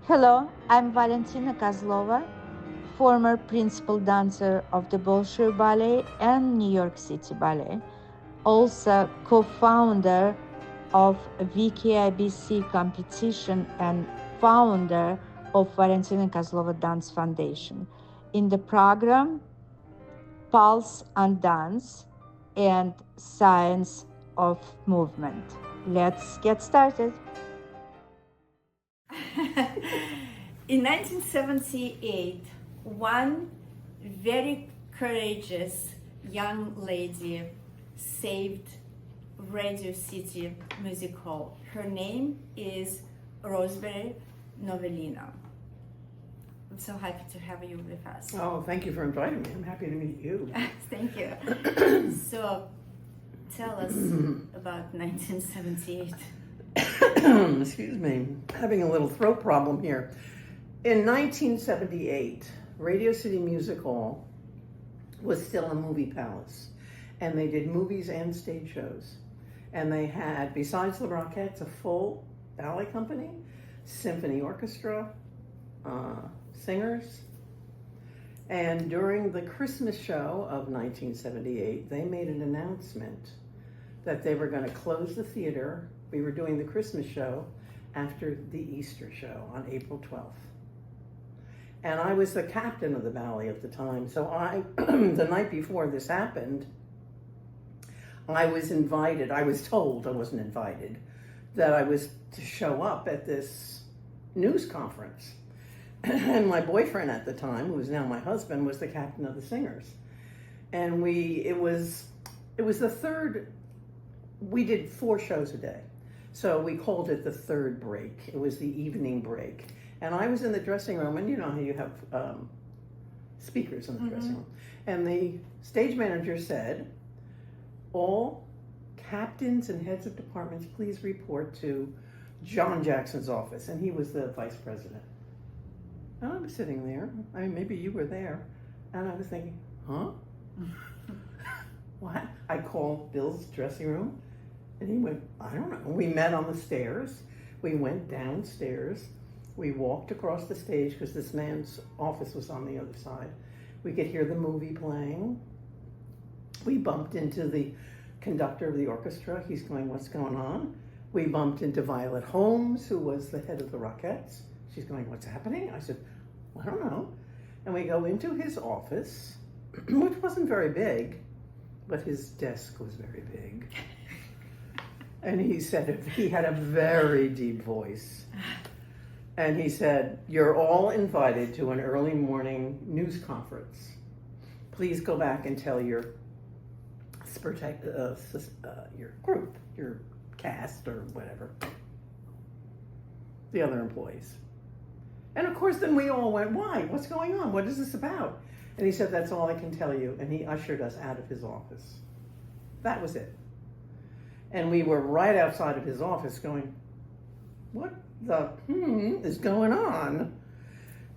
Hello, I'm Valentina Kozlova, former principal dancer of the Bolshoi Ballet and New York City Ballet, also co-founder of VKIBC competition and founder of Valentina Kozlova Dance Foundation. In the program Pulse on Dance and Science of Movement. Let's get started. In 1978, one very courageous young lady saved Radio City Music Hall. Her name is Rosemary Novellino. I'm so happy to have you with us. Oh, thank you for inviting me. I'm happy to meet you. Thank you. So, tell us about 1978. Excuse me, having a little throat problem here. In 1978, Radio City Music Hall was still a movie palace, and they did movies and stage shows. And they had, besides the Rockettes, a full ballet company, symphony orchestra, singers. And during the Christmas show of 1978, they made an announcement that they were going to close the theater. We were doing the Christmas show after the Easter show on April 12th. And I was the captain of the ballet at the time. So the night before this happened, I was invited. I was told, I wasn't invited, that I was to show up at this news conference. And my boyfriend at the time, who was now my husband, was the captain of the singers. And it was the third, we did 4 shows a day. So we called it the third break. It was the evening break. And I was in the dressing room, and you know how you have speakers in the dressing room. And the stage manager said, all captains and heads of departments, please report to John Jackson's office. And he was the vice president. And I was sitting there. I mean, maybe you were there. And I was thinking, huh? What? I called Bill's dressing room, and he went, I don't know. We met on the stairs. We went downstairs. We walked across the stage because this man's office was on the other side. We could hear the movie playing. We bumped into the conductor of the orchestra. He's going, what's going on? We bumped into Violet Holmes, who was the head of the Rockettes. She's going, what's happening? I said, I don't know. And we go into his office, which wasn't very big, but his desk was very big. And he said, he had a very deep voice. And he said, you're all invited to an early morning news conference. Please go back and tell your group, your cast or whatever, the other employees. And of course, then we all went, why? What's going on? What is this about? And he said, that's all I can tell you. And he ushered us out of his office. That was it. And we were right outside of his office going, what the is going on?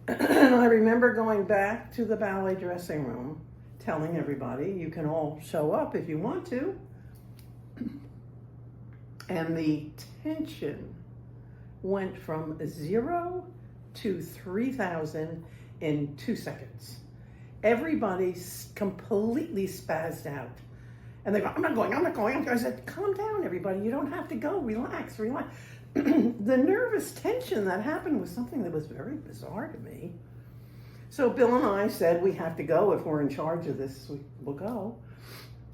And I remember going back to the ballet dressing room, telling everybody, you can all show up if you want to. And the tension went from 0 to 3,000 in 2 seconds. Everybody completely spazzed out. And they go, I'm not going. I said, calm down, everybody. You don't have to go. Relax. The nervous tension that happened was something that was very bizarre to me. So Bill and I said, we have to go. If we're in charge of this, we'll go.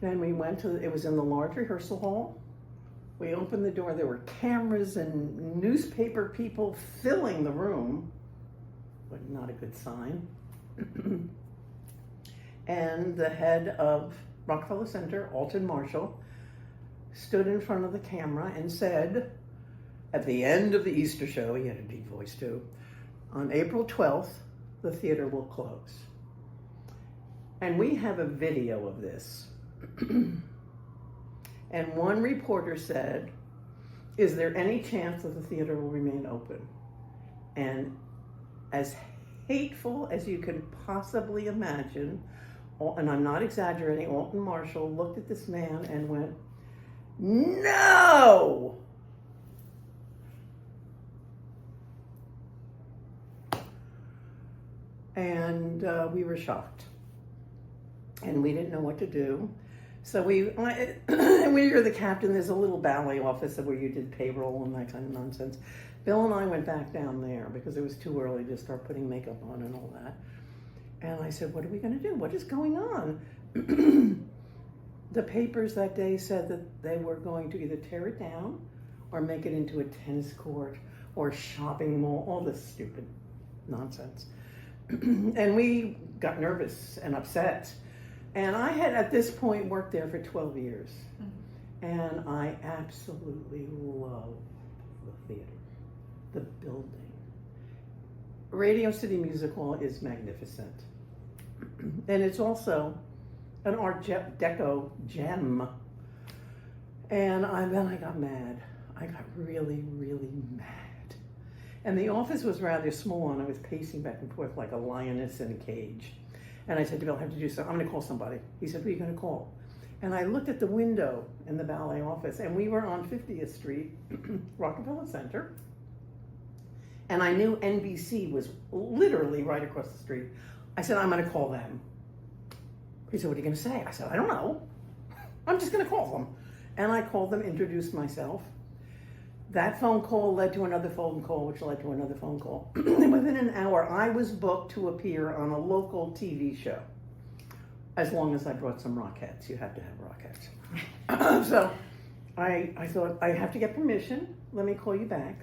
And we went it was in the large rehearsal hall. We opened the door. There were cameras and newspaper people filling the room, but not a good sign. And the head of Rockefeller Center, Alton Marshall, stood in front of the camera and said, at the end of the Easter show, he had a deep voice too, on April 12th, the theater will close. And we have a video of this. And one reporter said, is there any chance that the theater will remain open? And as hateful as you can possibly imagine, and I'm not exaggerating, Alton Marshall looked at this man and went, no! And we were shocked. And we didn't know what to do. So when you're the captain, there's a little ballet office where you did payroll and that kind of nonsense. Bill and I went back down there because it was too early to start putting makeup on and all that. And I said, what are we going to do? What is going on? The papers that day said that they were going to either tear it down or make it into a tennis court or shopping mall, all this stupid nonsense. And we got nervous and upset. And I had, at this point, worked there for 12 years. And I absolutely love the theater, the building. Radio City Music Hall is magnificent. And it's also an Art Deco gem. And then I got mad. I got really, really mad. And the office was rather small, and I was pacing back and forth like a lioness in a cage. And I said to Bill, I have to do something. I'm going to call somebody. He said, who are you going to call? And I looked at the window in the ballet office, and we were on 50th Street, Rockefeller Center. And I knew NBC was literally right across the street. I said, I'm going to call them. He said, what are you going to say? I said, I don't know. I'm just going to call them. And I called them, introduced myself. That phone call led to another phone call, which led to another phone call. And within an hour, I was booked to appear on a local TV show. As long as I brought some Rockettes. You have to have Rockettes. So I thought, I have to get permission. Let me call you back.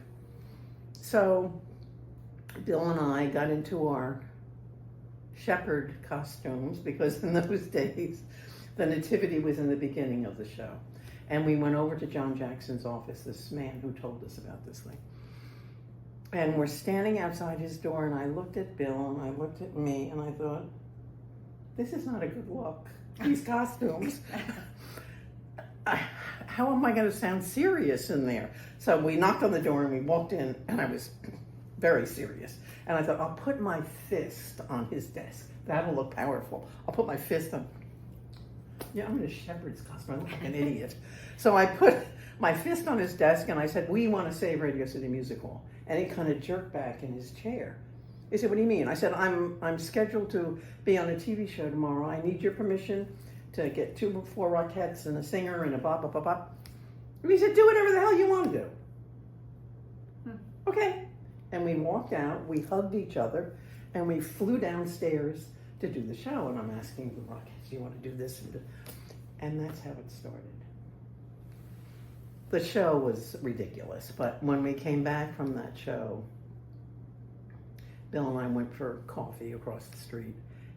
So Bill and I got into our shepherd costumes because in those days, the nativity was in the beginning of the show. And we went over to John Jackson's office, this man who told us about this thing. And we're standing outside his door, and I looked at Bill, and I looked at me, and I thought, this is not a good look. These costumes. How am I going to sound serious in there? So we knocked on the door, and we walked in, and I was very serious. And I thought, I'll put my fist on his desk. That'll look powerful. I'll put my fist on... Yeah, I'm in a shepherd's costume. I look like an idiot. So I put my fist on his desk and I said, we want to save Radio City Music Hall. And he kind of jerked back in his chair. He said, what do you mean? I said, I'm scheduled to be on a TV show tomorrow. I need your permission to get 2 or 4 Rockettes and a singer and a bop, bop, bop, bop. And he said, do whatever the hell you want to do. Okay. And we walked out, we hugged each other, and we flew downstairs to do the show. And I'm asking the Rockettes, do you want to do this? And that's how it started. The show was ridiculous, but when we came back from that show, Bill and I went for coffee across the street,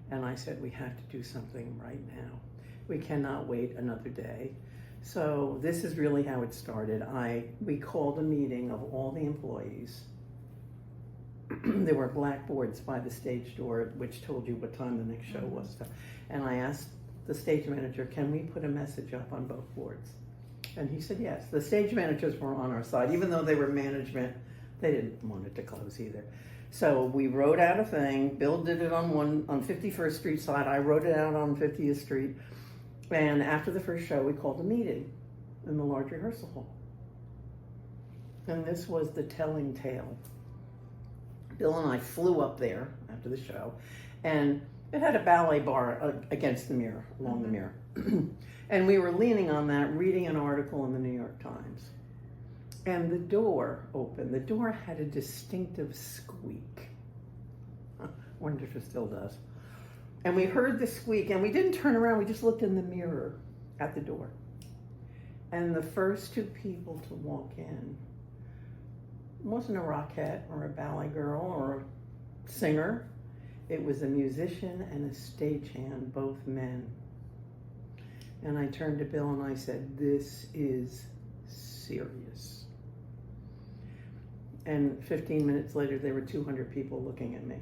and I said, we have to do something right now. We cannot wait another day. So this is really how it started. We called a meeting of all the employees. There were blackboards by the stage door which told you what time the next show was. And I asked the stage manager, can we put a message up on both boards? And he said yes. The stage managers were on our side. Even though they were management, they didn't want it to close either. So we wrote out a thing. Bill did it on 51st Street side. I wrote it out on 50th Street. And after the first show, we called a meeting in the large rehearsal hall. And this was the telling tale. Bill and I flew up there after the show, and it had a ballet bar against the mirror, along the mirror. And we were leaning on that, reading an article in the New York Times. And the door opened. The door had a distinctive squeak. Wonder if it still does. And we heard the squeak, and we didn't turn around. We just looked in the mirror at the door. And the first 2 people to walk in wasn't a Rockette or a ballet girl or a singer. It was a musician and a stagehand, both men. And I turned to Bill and I said, this is serious. And 15 minutes later, there were 200 people looking at me.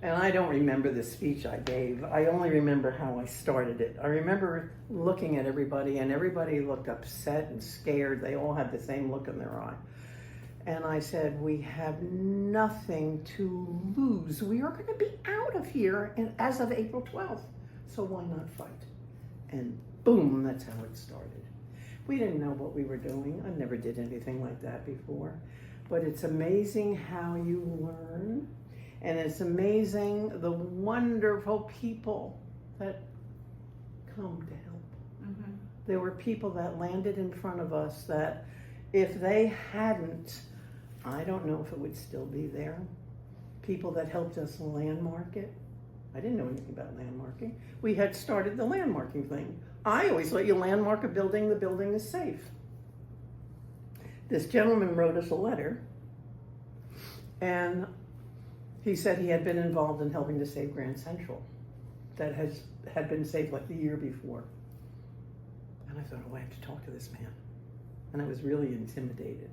And I don't remember the speech I gave. I only remember how I started it. I remember looking at everybody, and everybody looked upset and scared. They all had the same look in their eye. And I said, we have nothing to lose. We are going to be out of here as of April 12th. So why not fight? And boom, that's how it started. We didn't know what we were doing. I never did anything like that before. But it's amazing how you learn And it's amazing the wonderful people that come to help. Mm-hmm. There were people that landed in front of us that if they hadn't, I don't know if it would still be there. People that helped us landmark it. I didn't know anything about landmarking. We had started the landmarking thing. I always let you landmark a building, the building is safe. This gentleman wrote us a letter, and he said he had been involved in helping to save Grand Central that had been saved like the year before. And I thought, oh, I have to talk to this man. And I was really intimidated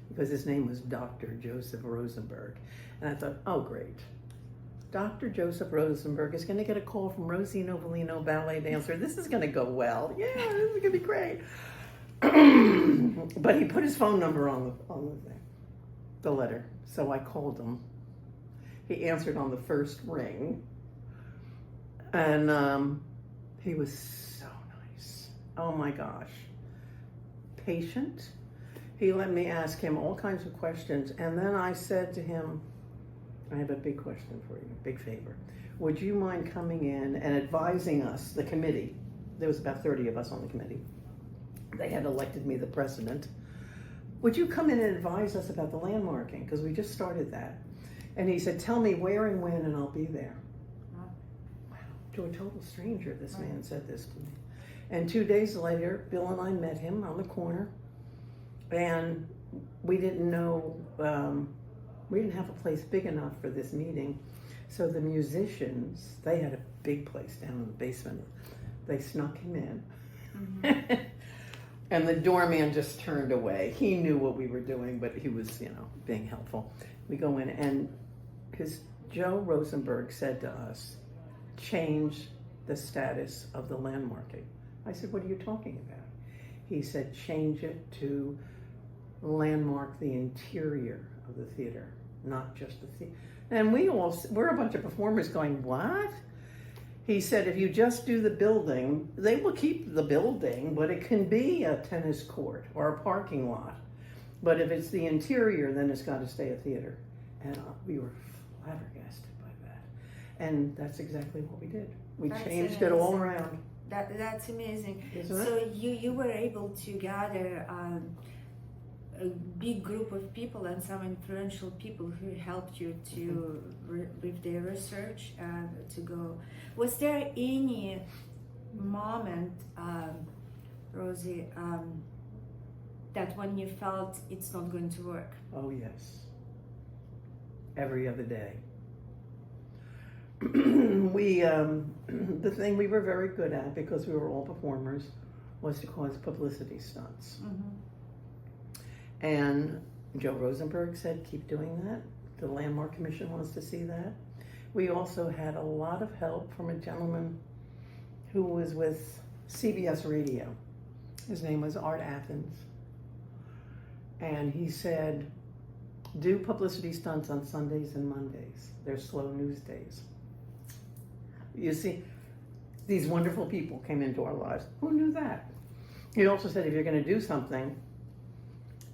because his name was Dr. Joseph Rosenberg. And I thought, oh, great. Dr. Joseph Rosenberg is going to get a call from Rosie Novellino, ballet dancer. This is going to go well. Yeah, this is going to be great. But he put his phone number on the letter. So I called him. He answered on the first ring. And he was so nice. Oh my gosh. Patient. He let me ask him all kinds of questions. And then I said to him, I have a big question for you, big favor. Would you mind coming in and advising us, the committee? There was about 30 of us on the committee. They had elected me the president. Would you come in and advise us about the landmarking? Because we just started that. And he said, tell me where and when and I'll be there. Wow. To a total stranger, this man said this to me. And 2 days later, Bill and I met him on the corner. And we didn't know, we didn't have a place big enough for this meeting. So the musicians, they had a big place down in the basement. They snuck him in. Mm-hmm. And the doorman just turned away. He knew what we were doing, but he was, being helpful. We go in, and Joe Rosenberg said to us, change the status of the landmarking. I said, what are you talking about? He said, change it to landmark the interior of the theater, not just the theater. And we're a bunch of performers going, what? He said, if you just do the building, they will keep the building, but it can be a tennis court or a parking lot. But if it's the interior, then it's got to stay a theater. And we were flabbergasted by that. And that's exactly what we did. We changed it all around. That's amazing. Isn't it? So you were able to gather a big group of people and some influential people who helped you to with their research to go. Was there any moment, Rosie, that when you felt it's not going to work? Oh yes. Every other day. The thing we were very good at, because we were all performers, was to cause publicity stunts. Mm-hmm. And Joe Rosenberg said, keep doing that. The Landmark Commission wants to see that. We also had a lot of help from a gentleman who was with CBS Radio. His name was Art Athens. And he said, do publicity stunts on Sundays and Mondays. They're slow news days. You see, these wonderful people came into our lives. Who knew that? He also said, if you're going to do something,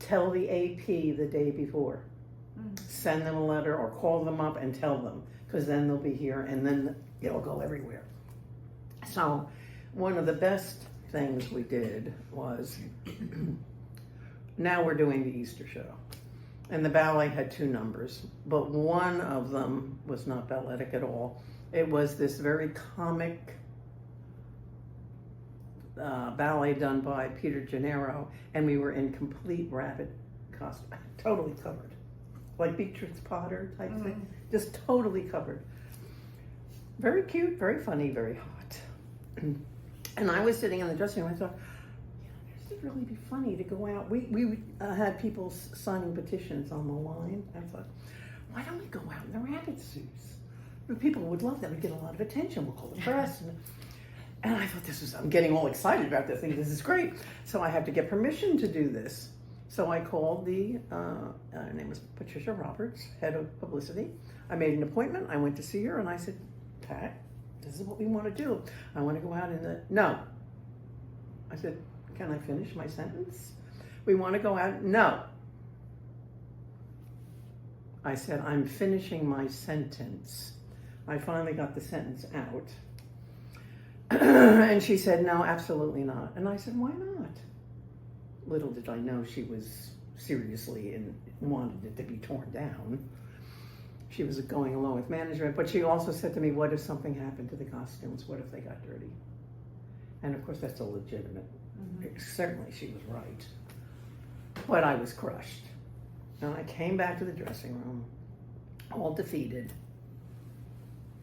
tell the AP the day before. Send them a letter or call them up and tell them, because then they'll be here and then it'll go everywhere. So one of the best things we did was, now we're doing the Easter show. And the ballet had 2 numbers, but one of them was not balletic at all. It was this very comic ballet done by Peter Gennaro, and we were in complete rabbit costume, totally covered. Like Beatrice Potter type thing, just totally covered. Very cute, very funny, very hot. And I was sitting in the dressing room, I thought, this would really be funny to go out. We had people signing petitions on the line. I thought, why don't we go out in the rabbit suits? People would love that. We'd get a lot of attention. We'll call the press. And I thought, I'm getting all excited about this thing. This is great. So I have to get permission to do this. So I called her name was Patricia Roberts, head of publicity. I made an appointment. I went to see her and I said, Pat, this is what we want to do. I want to go out no. I said, can I finish my sentence? We want to go out. No. I said, I'm finishing my sentence. I finally got the sentence out. And she said, no, absolutely not. And I said, why not? Little did I know she was seriously and wanted it to be torn down. She was going along with management, but she also said to me, what if something happened to the costumes? What if they got dirty? And of course, that's a legitimate. Certainly, she was right. But I was crushed. And I came back to the dressing room, all defeated.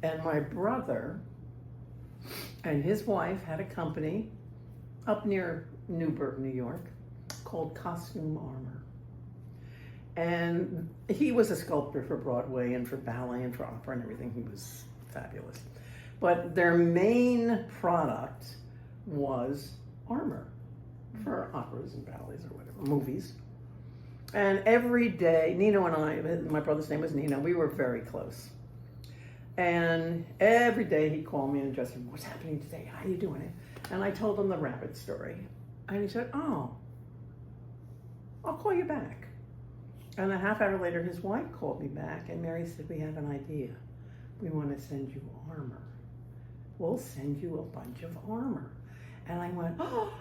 And my brother and his wife had a company up near Newburgh, New York, called Costume Armor. And he was a sculptor for Broadway and for ballet and for opera and everything. He was fabulous. But their main product was armor for operas and ballets or whatever, movies. And every day, Nino and I, my brother's name was Nino, we were very close. And every day he'd call me in the dressing room, what's happening today? How are you doing it? And I told him the rabbit story. And he said, oh, I'll call you back. And a half hour later, his wife called me back, and Mary said, we have an idea. We want to send you armor. We'll send you a bunch of armor. And I went, oh,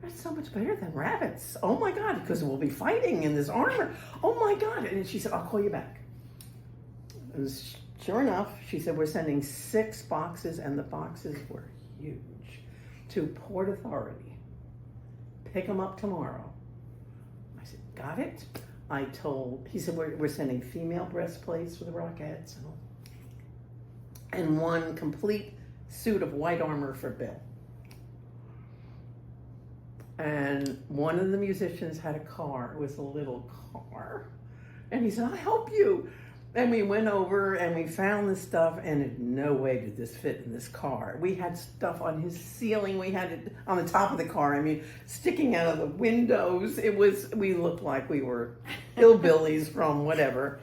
that's so much better than rabbits. Oh my God, because we'll be fighting in this armor. Oh my God. And she said, I'll call you back. And sure enough, she said, we're sending 6 boxes, and the boxes were huge, to Port Authority. Pick them up tomorrow. I said, got it? He said, we're sending female breastplates with Rockettes and all. And 1 complete suit of white armor for Bill. And one of the musicians had a car. It was a little car. And he said, I'll help you. And we went over and we found this stuff, and in no way did this fit in this car. We had stuff on his ceiling. We had it on the top of the car. I mean, sticking out of the windows. We looked like we were hillbillies from whatever.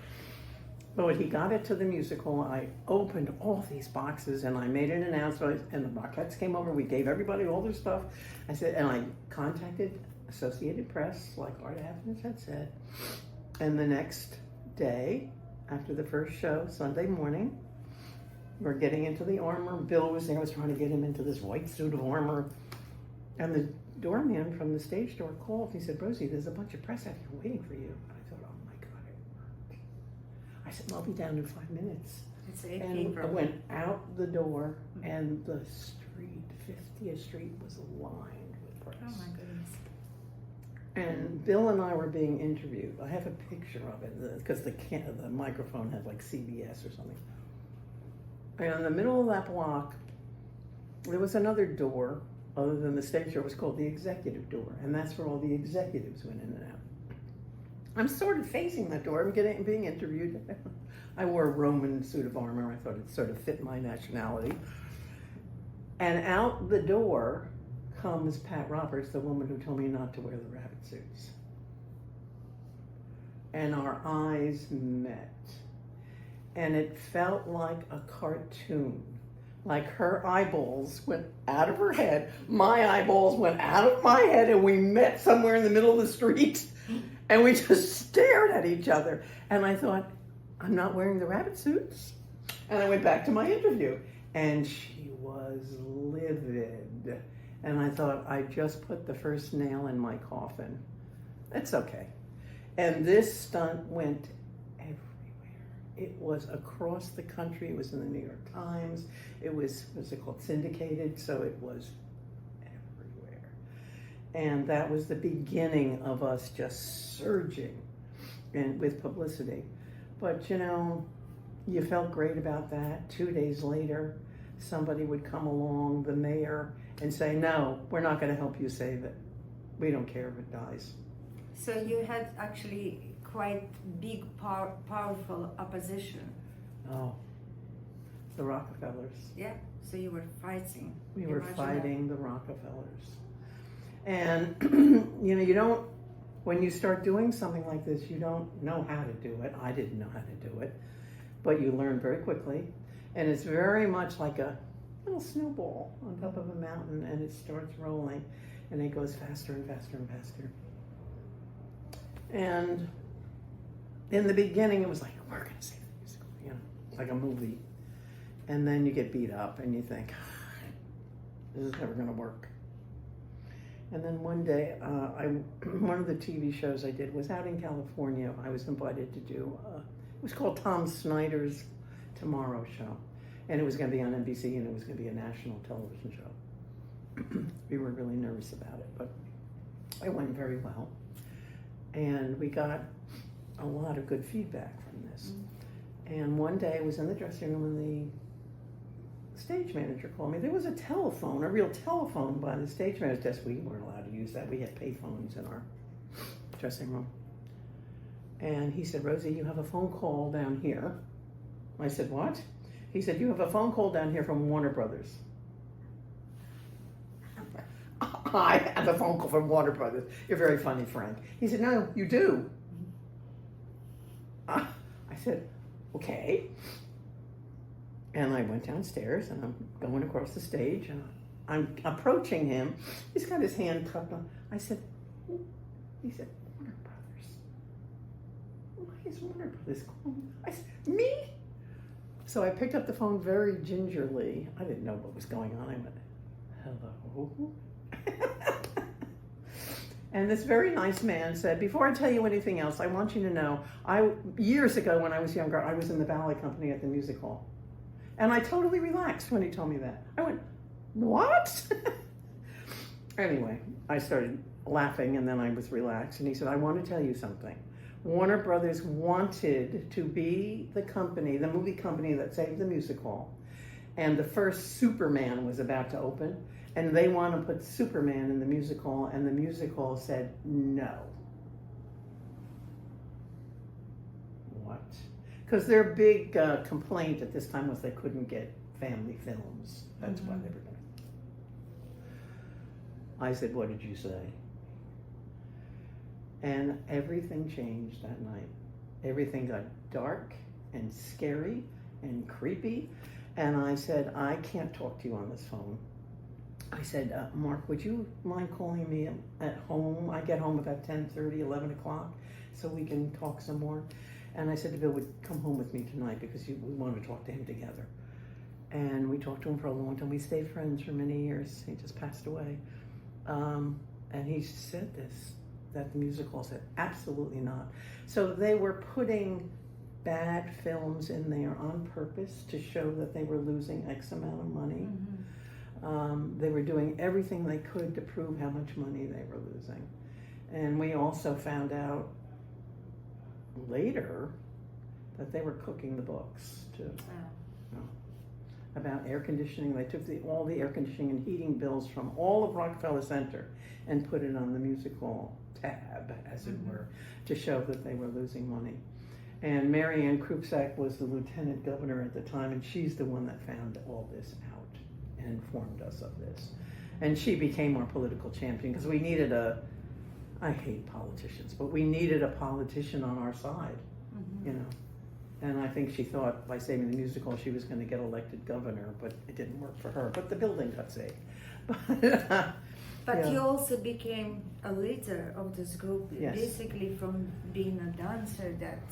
But when he got it to the musical, I opened all these boxes and I made an announcement, and the Rockettes came over. We gave everybody all their stuff. I said, and I contacted Associated Press, like Art Athens had said. And the next day, after the first show, Sunday morning, we're getting into the armor. Bill was there. I was trying to get him into this white suit of armor. And the doorman from the stage door called. He said, Rosie, there's a bunch of press out here waiting for you. I thought, oh my God, it worked. I said, I'll be down in 5 minutes. And I went out the door, and the street, 50th Street, was lined with press. Oh my goodness. And Bill and I were being interviewed. I have a picture of it because the microphone had like CBS or something. And in the middle of that block, there was another door other than the stage door. It was called the executive door, and that's where all the executives went in and out. I'm sort of facing that door. I'm being interviewed. I wore a Roman suit of armor. I thought it sort of fit my nationality. And out the door comes Pat Roberts, the woman who told me not to wear the rabbit suits. And our eyes met. And it felt like a cartoon. Like her eyeballs went out of her head, my eyeballs went out of my head, and we met somewhere in the middle of the street. And we just stared at each other. And I thought, I'm not wearing the rabbit suits. And I went back to my interview. And she was livid. And I thought, I just put the first nail in my coffin. It's okay. And this stunt went everywhere. It was across the country. It was in the New York Times. It was, what's it called, syndicated. So it was everywhere. And that was the beginning of us just surging with publicity. But, you know, you felt great about that. 2 days later, somebody would come along, the mayor, and say, no, we're not going to help you save it. We don't care if it dies. So you had actually quite big, powerful opposition. Oh, the Rockefellers. Yeah, so you were fighting. We were Imagine fighting the Rockefellers. And, you know, you don't, when you start doing something like this, you don't know how to do it. I didn't know how to do it. But you learn very quickly. And it's very much like a little snowball on top of a mountain, and it starts rolling, and it goes faster and faster and faster. And in the beginning, it was like, we're going to save the musical, you know, like a movie. And then you get beat up and you think, this is never going to work. And then one day, one of the TV shows I did was out in California. I was invited to do, it was called Tom Snyder's Tomorrow Show. And it was going to be on NBC, and it was going to be a national television show. We were really nervous about it, but it went very well. And we got a lot of good feedback from this. And one day I was in the dressing room, and the stage manager called me. There was a telephone, a real telephone by the stage manager's desk. We weren't allowed to use that. We had pay phones in our dressing room. And he said, Rosie, you have a phone call down here. I said, what? He said, you have a phone call down here from Warner Brothers. I have a phone call from Warner Brothers. You're very funny, Frank. He said, no, you do. I said, okay. And I went downstairs, and I'm going across the stage, and I'm approaching him. He's got his hand cupped on. I said, he said, Warner Brothers. Why is Warner Brothers calling? I said, me? So I picked up the phone very gingerly. I didn't know what was going on. I went, hello? And this very nice man said, before I tell you anything else, I want you to know, years ago when I was younger, I was in the ballet company at the music hall. And I totally relaxed when he told me that. I went, what? Anyway, I started laughing, and then I was relaxed. And he said, I want to tell you something. Warner Brothers wanted to be the company, the movie company that saved the music hall. And the first Superman was about to open. And they want to put Superman in the music hall. And the music hall said, no. What? Because their big complaint at this time was they couldn't get family films. That's why they were going to. I said, what did you say? And everything changed that night. Everything got dark and scary and creepy. And I said, I can't talk to you on this phone. I said, Mark, would you mind calling me at home? I get home about 10:30, 11 o'clock, so we can talk some more. And I said to Bill, would come home with me tonight because we wanted to talk to him together. And we talked to him for a long time. We stayed friends for many years. He just passed away. And he said this, that the music hall said, absolutely not. So they were putting bad films in there on purpose to show that they were losing X amount of money. They were doing everything they could to prove how much money they were losing. And we also found out later that they were cooking the books too. About air conditioning. They took all the air conditioning and heating bills from all of Rockefeller Center and put it on the music hall tab, as it were, to show that they were losing money. And Mary Ann Krupczak was the lieutenant governor at the time, and she's the one that found all this out and informed us of this. And she became our political champion because we needed I hate politicians, but we needed a politician on our side, you know. And I think she thought by saving the music hall she was going to get elected governor, but it didn't work for her. But the building got saved. But you also became a leader of this group, yes. Basically from being a dancer, that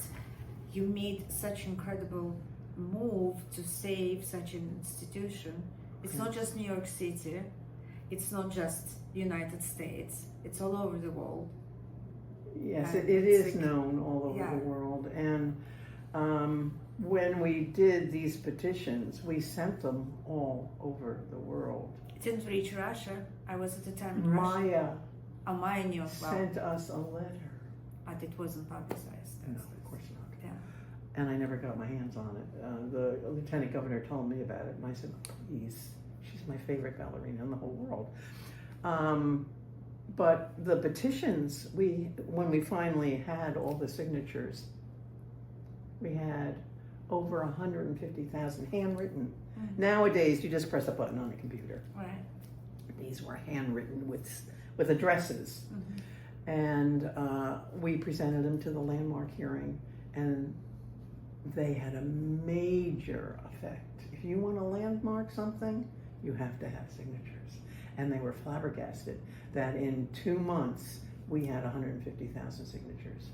you made such incredible move to save such an institution. It's not just New York City, it's not just United States, it's all over the world. Yes, it is known all over the world. And when we did these petitions, we sent them all over the world. It didn't reach Russia. I was at the time in Russia. Maya knew. Sent us a letter. But it wasn't publicized. No, of course not. Yeah. And I never got my hands on it. The lieutenant governor told me about it, and I said, please, she's my favorite ballerina in the whole world. But the petitions, when we finally had all the signatures, we had over 150,000 handwritten. Nowadays, you just press a button on a computer. Right. These were handwritten with addresses. And we presented them to the landmark hearing, and they had a major effect. If you want to landmark something, you have to have signatures. And they were flabbergasted that in 2 months, we had 150,000 signatures.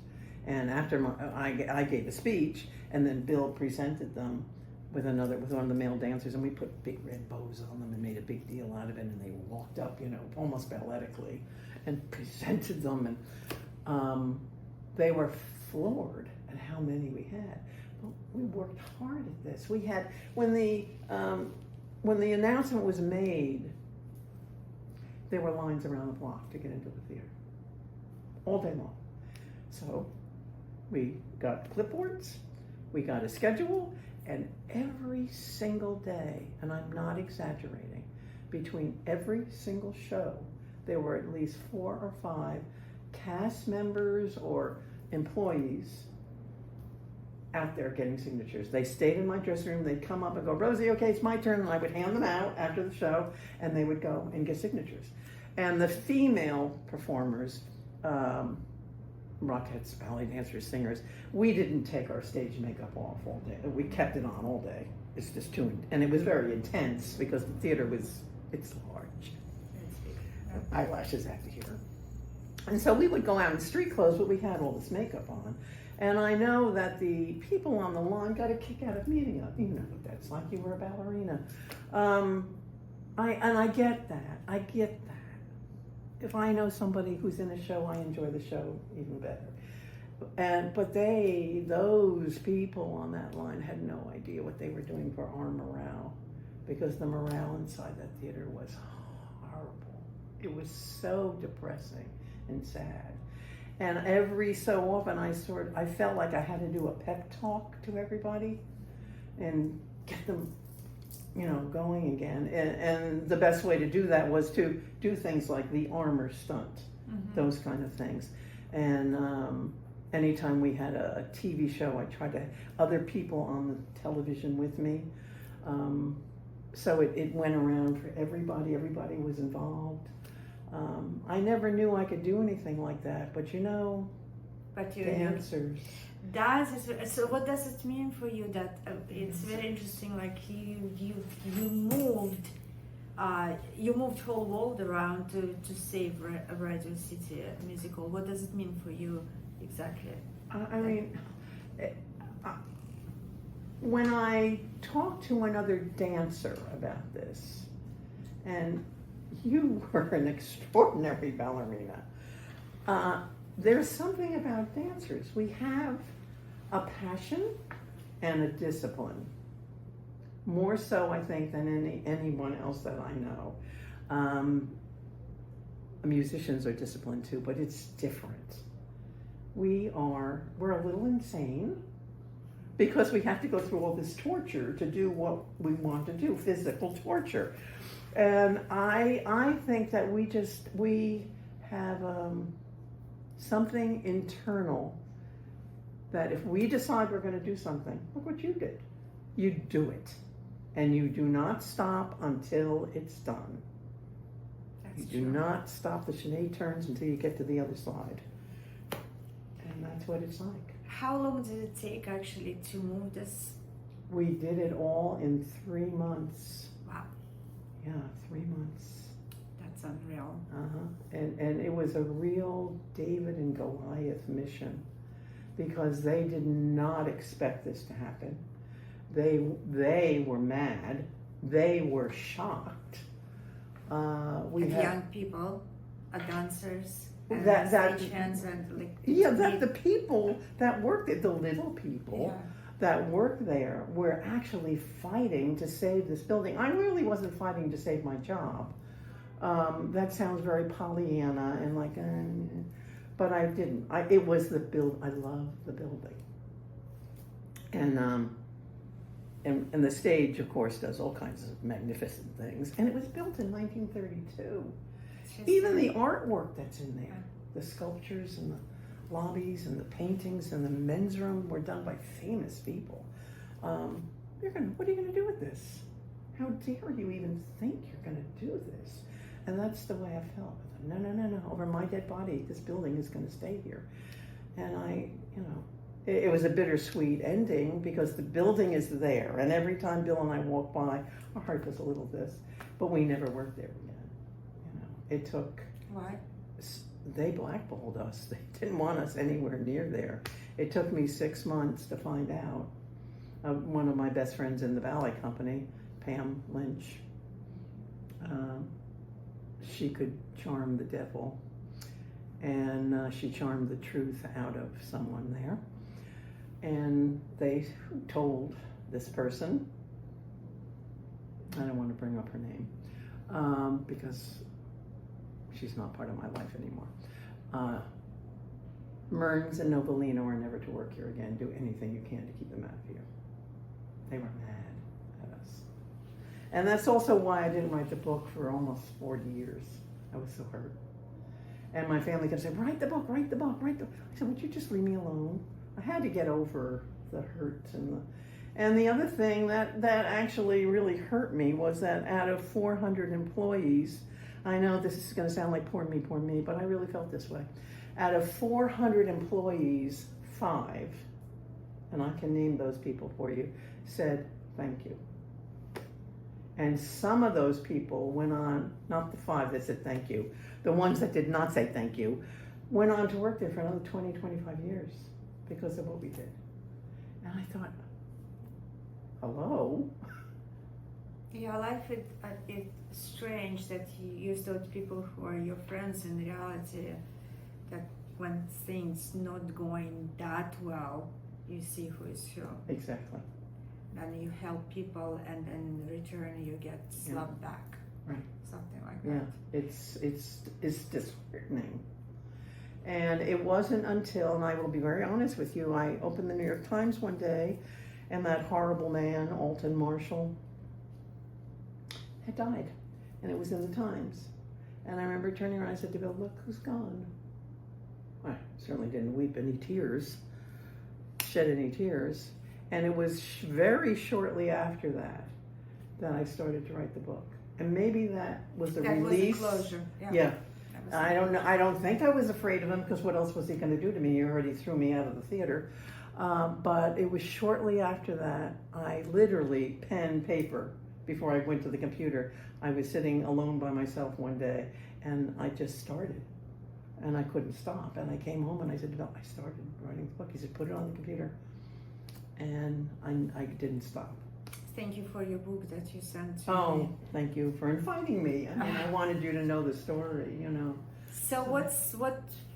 And after I gave a speech, and then Bill presented them with one of the male dancers, and we put big red bows on them and made a big deal out of it, and they walked up, almost balletically, and presented them, and they were floored at how many we had. But we worked hard at this. We had, when the announcement was made, there were lines around the block to get into the theater, all day long. So we got clipboards, we got a schedule, and every single day, and I'm not exaggerating, between every single show, there were at least 4 or 5 cast members or employees out there getting signatures. They stayed in my dressing room, they'd come up and go, "Rosie, okay, it's my turn," and I would hand them out after the show, and they would go and get signatures. And the female performers, Rockettes, ballet dancers, singers, we didn't take our stage makeup off all day. We kept it on all day. It's just and it was very intense because the theater it's large. Eyelashes after here. And so we would go out in street clothes, but we had all this makeup on. And I know that the people on the line got a kick out of meeting us. You know what that's like, you were a ballerina. I get that. I get that. If I know somebody who's in a show, I enjoy the show even better. But those people on that line had no idea what they were doing for our morale, because the morale inside that theater was horrible. It was so depressing and sad. And every so often I felt like I had to do a pep talk to everybody and get them going again. And the best way to do that was to do things like the armor stunt, those kind of things. And anytime we had a TV show, I tried to have other people on the television with me. So it went around for everybody. Everybody was involved. I never knew I could do anything like that, but dancers. So what does it mean for you that it's very interesting, like you moved whole world around to save Radio City Musical. What does it mean for you exactly? When I talked to another dancer about this, and you were an extraordinary ballerina, there's something about dancers. We have a passion and a discipline, more so I think than anyone else that I know. Musicians are disciplined too, but it's different. We're a little insane because we have to go through all this torture to do what we want to do, physical torture. And I think that we have something internal that if we decide we're going to do something, look what you did. You do it. And you do not stop until it's done. You do not stop the Sinead turns until you get to the other side. And that's what it's like. How long did it take actually to move this? We did it all in 3 months. Wow. Yeah, 3 months. That's unreal. And it was a real David and Goliath mission, because they did not expect this to happen. They were mad. They were shocked. Young people, dancers, that the people that worked there, the little people that worked there, were actually fighting to save this building. I really wasn't fighting to save my job. That sounds very Pollyanna and like, but I didn't. It was the build. I love the building, and the stage, of course, does all kinds of magnificent things. And it was built in 1932. Even the artwork that's in there, the sculptures and the lobbies and the paintings and the men's room were done by famous people. What are you going to do with this? How dare you even think you're going to do this? And that's the way I felt. No. Over my dead body, this building is going to stay here. And it was a bittersweet ending because the building is there. And every time Bill and I walk by, our heart does a little this. But we never worked there again. It took... Why? they blackballed us. They didn't want us anywhere near there. It took me 6 months to find out. One of my best friends in the ballet company, Pam Lynch, she could charm the devil, and she charmed the truth out of someone there. And they told this person, I don't want to bring up her name, because she's not part of my life anymore. Mearns and Novellino are never to work here again. Do anything you can to keep them out of here. They were mad at us. And that's also why I didn't write the book for almost 40 years. I was so hurt. And my family kept saying, write the book, write the book, write the book. I said, would you just leave me alone? I had to get over the hurt and the other thing that actually really hurt me was that out of 400 employees, I know this is going to sound like poor me, but I really felt this way. Out of 400 employees, 5, and I can name those people for you, said thank you. And some of those people went on, not the 5 that said thank you, the ones that did not say thank you, went on to work there for another 20, 25 years because of what we did. And I thought, hello? Yeah, life it's strange that you use those people who are your friends in reality, that when things not going that well, you see who is who. Exactly. And you help people, and in return you get slapped back. Right. Something like that. Yeah, it's disheartening. And it wasn't until, and I will be very honest with you, I opened the New York Times one day, and that horrible man, Alton Marshall, had died. And it was in the Times. And I remember turning around and I said to Bill, look who's gone. I certainly didn't weep any tears, shed any tears. And it was very shortly after that I started to write the book. And maybe that was the release. That was the closure. Yeah. I don't know. I don't think I was afraid of him, because what else was he going to do to me? He already threw me out of the theater. But it was shortly after that, I literally pen, paper, before I went to the computer. I was sitting alone by myself one day, and I just started. And I couldn't stop. And I came home and I said, I started writing the book. He said, put it on the computer. And I didn't stop. Thank you for your book that you sent to me. Thank you for inviting me. I mean, I wanted you to know the story, you know. So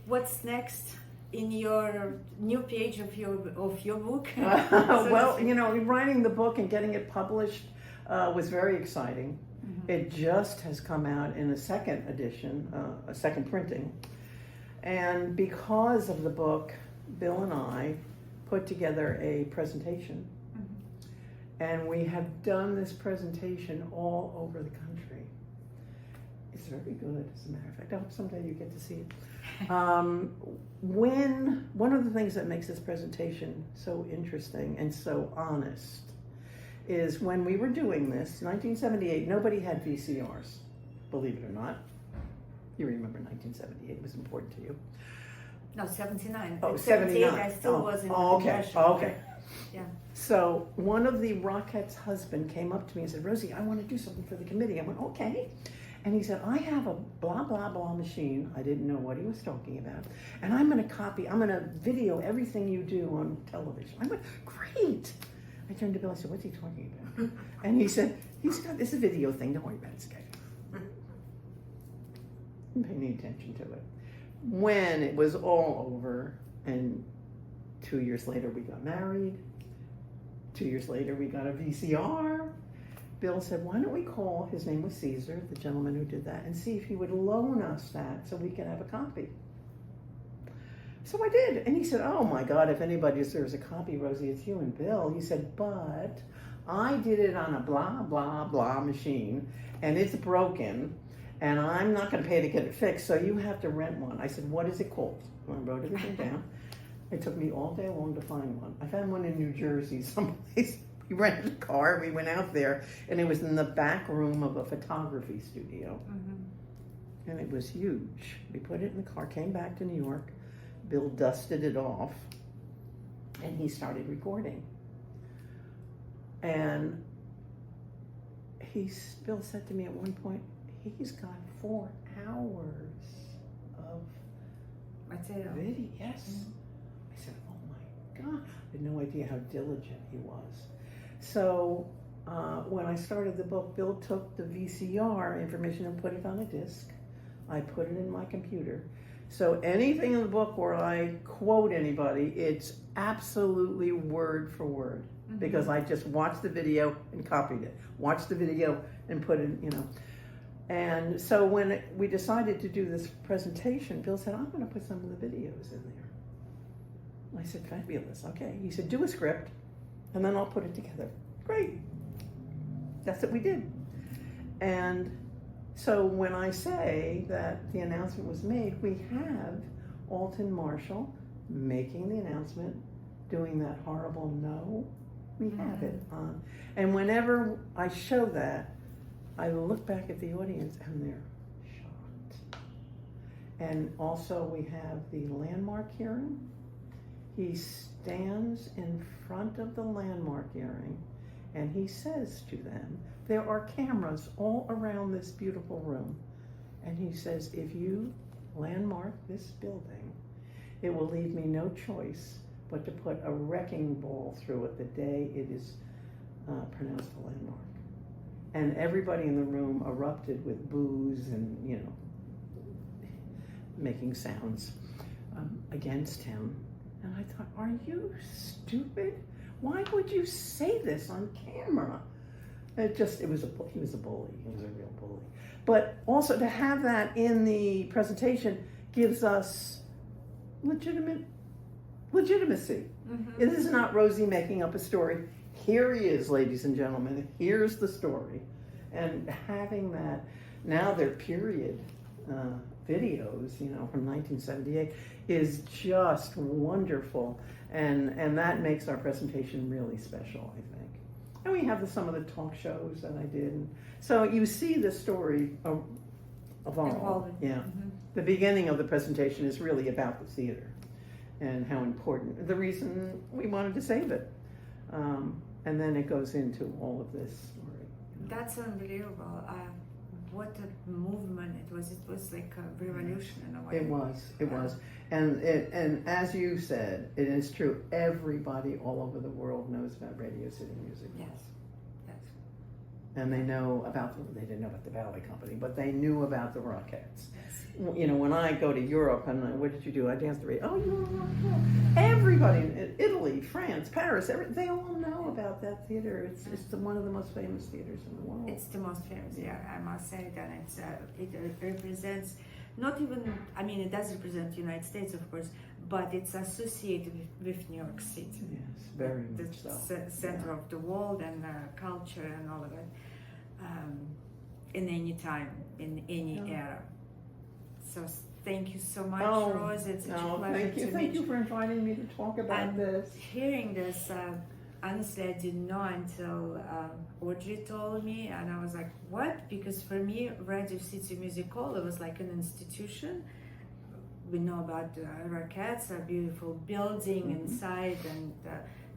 what's next in your new page of your book? Well, you know, writing the book and getting it published was very exciting. Mm-hmm. It just has come out in a second edition, a second printing. And because of the book, Bill and I put together a presentation. And we have done this presentation all over the country. It's very good, as a matter of fact. I hope someday you get to see it. One of the things that makes this presentation so interesting and so honest is when we were doing this, 1978, nobody had VCRs, believe it or not. You remember 1978, it was important to you. No, 79. Oh, 79. I still wasn't. Okay. Yeah. So one of the Rockettes' husband came up to me and said, Rosie, I want to do something for the committee. I went, okay. And he said, I have a blah, blah, blah machine. I didn't know what he was talking about. And I'm going to video everything you do on television. I went, great. I turned to Bill, I said, what's he talking about? And he said, this is a video thing. Don't worry about it, Sky. I'm paying any attention to it. When it was all over, and 2 years later we got married, 2 years later we got a VCR, Bill said, why don't we call, his name was Caesar, the gentleman who did that, and see if he would loan us that so we could have a copy. So I did, and he said, oh my God, if anybody deserves a copy, Rosie, it's you and Bill. He said, but I did it on a blah, blah, blah machine, and it's broken, and I'm not going to pay to get it fixed, so you have to rent one. I said, what is it called? And I wrote everything down. It took me all day long to find one. I found one in New Jersey someplace. We rented a car, we went out there, and it was in the back room of a photography studio. Mm-hmm. And it was huge. We put it in the car, came back to New York. Bill dusted it off, and he started recording. And Bill said to me at one point, he's got 4 hours of material. Video, yes. I said, oh my God. I had no idea how diligent he was. So when I started the book, Bill took the VCR information and put it on a disc. I put it in my computer. So anything in the book where I quote anybody, it's absolutely word for word. Because I just watched the video and copied it. Watched the video and put it, you know. And so when we decided to do this presentation, Bill said, I'm going to put some of the videos in there. I said, fabulous, okay. He said, do a script, and then I'll put it together. Great. That's what we did. And so when I say that the announcement was made, we have Alton Marshall making the announcement, doing that horrible no. We have it on. And whenever I show that, I look back at the audience and they're shocked. And also we have the landmark hearing. He stands in front of the landmark hearing and he says to them, there are cameras all around this beautiful room. And he says, if you landmark this building, it will leave me no choice but to put a wrecking ball through it the day it is pronounced a landmark. And everybody in the room erupted with boos and, you know, making sounds against him. And I thought, are you stupid? Why would you say this on camera? He was a bully. He was a real bully. But also to have that in the presentation gives us legitimacy. It is not Rosie making up a story. Here he is, ladies and gentlemen. Here's the story. And having that, now they're period videos, you know, from 1978, is just wonderful. And that makes our presentation really special, I think. And we have some of the talk shows that I did. So you see the story evolve. Yeah. The beginning of the presentation is really about the theater and how important, the reason we wanted to save it. And then it goes into all of this story. That's unbelievable. What a movement it was. It was like a revolution in a way. It was. And as you said, it is true. Everybody all over the world knows about Radio City Music Hall. Yes. And they know they didn't know about the ballet company, but they knew about the Rockettes. Yes. You know, when I go to Europe, and what did you do? I danced the radio. Oh, you were a Rockette. Everybody in Italy, France, Paris, they all know about that theater. It's one of the most famous theaters in the world. It's the most famous, yeah, I must say that. It represents, not even, I mean, it does represent the United States, of course, but it's associated with New York City. Yes, very much so. The center of the world and culture and all of it, in any time, in any era. So thank you so much, Rose. It's such a pleasure thank you. to Thank meet you for inviting me to talk about this. Hearing this, honestly, I didn't know until Audrey told me, and I was like, what? Because for me, Radio City Music Hall, it was like an institution. We know about the Rockettes, a beautiful building inside, and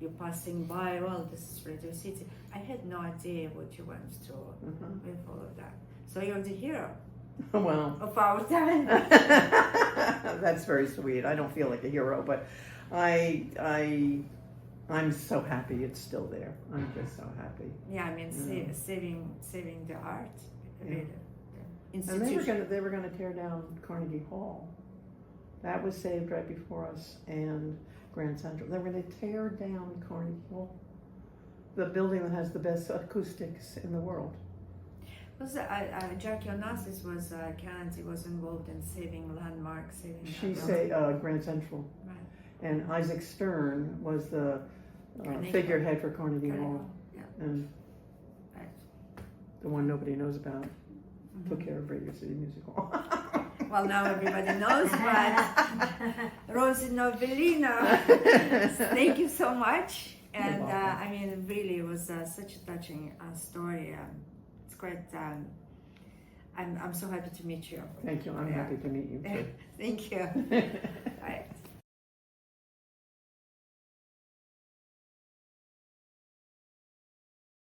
you're passing by, well, this is Radio City. I had no idea what you went through with all of that. So you're the hero. Well, of our time. That's very sweet. I don't feel like a hero, but I'm so happy it's still there. I'm just so happy. Yeah, I mean, saving the art, really, the institution. And they were gonna tear down Carnegie Hall. That was saved right before us, and Grand Central. They were going to tear down Carnegie Hall, the building that has the best acoustics in the world. Jackie Onassis was Kennedy was involved in saving landmarks. She say Grand Central, right. And Isaac Stern was the figurehead for Carnegie Hall, yeah. And the one nobody knows about took care of Radio City Music Hall. Well, now everybody knows, but Rose Novellino, thank you so much. And I mean, really, it was such a touching story. It's quite. I'm so happy to meet you. Thank you. I'm happy to meet you too. Thank you.